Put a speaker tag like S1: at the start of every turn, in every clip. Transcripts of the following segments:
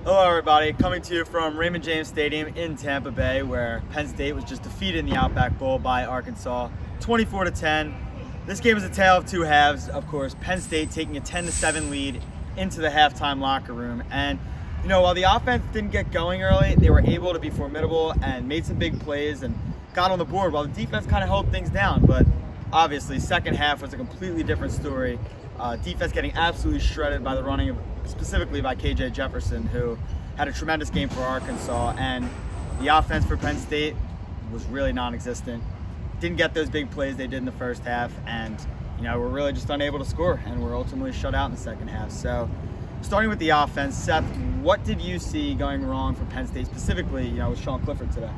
S1: Hello everybody, coming to you from Raymond James Stadium in Tampa Bay, where Penn State was just defeated in the Outback Bowl by Arkansas, 24-10. This game is a tale of two halves, of course. Penn State taking a 10-7 lead into the halftime locker room. And, while the offense didn't get going early, they were able to be formidable and made some big plays and got on the board while the defense kind of held things down. But obviously, second half was a completely different story. Defense getting absolutely shredded by the running of, specifically by KJ Jefferson, who had a tremendous game for Arkansas, and the offense for Penn State was really non-existent. Didn't get those big plays they did in the first half, and we're really just unable to score, and we're ultimately shut out in the second half. So starting with the offense, Seth, what did you see going wrong for Penn State, specifically with Sean Clifford today?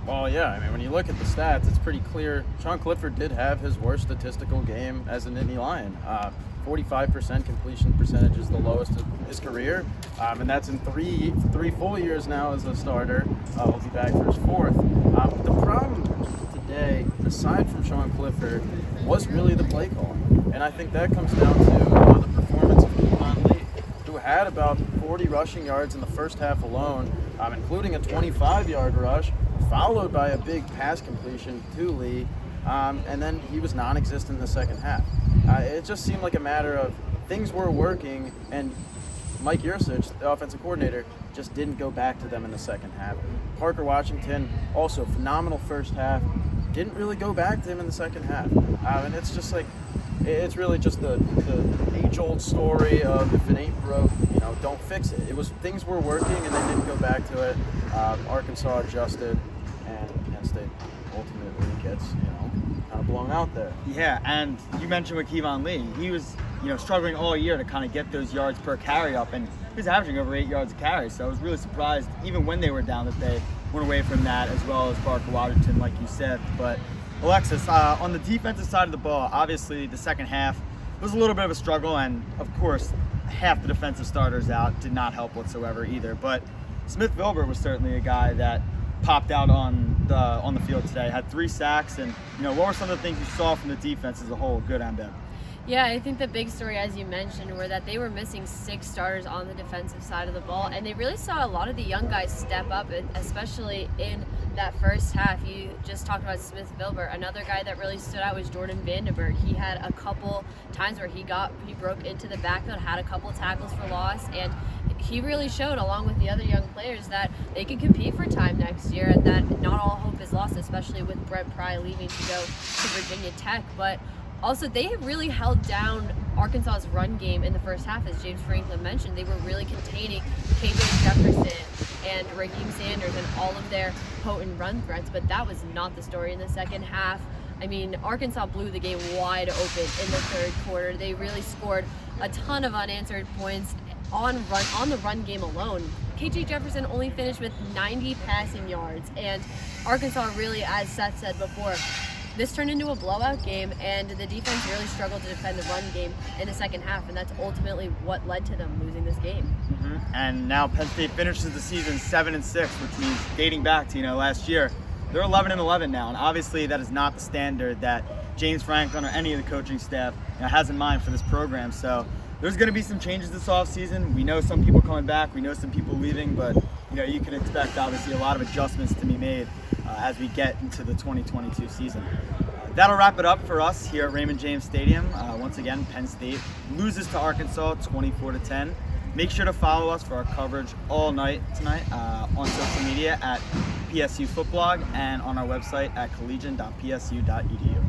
S2: Well, yeah, when you look at the stats, it's pretty clear Sean Clifford did have his worst statistical game as a Nittany Lion. 45% completion percentage is the lowest of his career, and that's in three full years now as a starter. He'll be back for his fourth. The problem today, aside from Sean Clifford, was really the play calling, and I think that comes down to the performance of Kevon Lee, who had about 40 rushing yards in the first half alone, including a 25-yard rush, followed by a big pass completion to Lee, and then he was non-existent in the second half. It just seemed like a matter of things were working, and Mike Yurcich, the offensive coordinator, just didn't go back to them in the second half. Parker Washington, also phenomenal first half, didn't really go back to him in the second half. And it's just like, it's really just the age-old story of if it ain't broke, don't fix it. It was, things were working and they didn't go back to it. Arkansas adjusted, and Penn State ultimately gets, kind of blown out there.
S1: Yeah, and you mentioned with Kevon Lee, he was, struggling all year to kind of get those yards per carry up, and he was averaging over 8 yards a carry. So I was really surprised, even when they were down, that they went away from that, as well as Parker Washington, like you said. But Alexis, on the defensive side of the ball, obviously the second half was a little bit of a struggle, and of course, half the defensive starters out did not help whatsoever either. But Smith Vilbert was certainly a guy that popped out on the field today. Had 3 sacks, and what were some of the things you saw from the defense as a whole, good and bad?
S3: Yeah, I think the big story, as you mentioned, were that they were missing 6 starters on the defensive side of the ball, and they really saw a lot of the young guys step up, especially in that first half. You just talked about Smith Vilbert. Another guy that really stood out was Jordan Vandenberg. He had a couple times where he broke into the backfield, had a couple tackles for loss, and he really showed, along with the other young players, that they could compete for time next year, and that not all hope is lost, especially with Brent Pry leaving to go to Virginia Tech. But also, they have really held down Arkansas's run game in the first half, as James Franklin mentioned. They were really containing KJ Jefferson and Raheem Sanders and all of their potent run threats, but that was not the story in the second half. Arkansas blew the game wide open in the third quarter. They really scored a ton of unanswered points on the run game alone. KJ Jefferson only finished with 90 passing yards, and Arkansas really, as Seth said before, this turned into a blowout game, and the defense really struggled to defend the run game in the second half, and that's ultimately what led to them losing this game.
S1: Mm-hmm. And now Penn State finishes the season 7-6, which means dating back to last year, they're 11-11 now, and obviously that is not the standard that James Franklin or any of the coaching staff has in mind for this program. So there's going to be some changes this offseason. We know some people coming back, we know some people leaving, but you can expect obviously a lot of adjustments to be made as we get into the 2022 season. That'll wrap it up for us here at Raymond James Stadium. Once again, Penn State loses to Arkansas 24-10. Make sure to follow us for our coverage all night tonight on social media at PSU Footblog and on our website at collegian.psu.edu.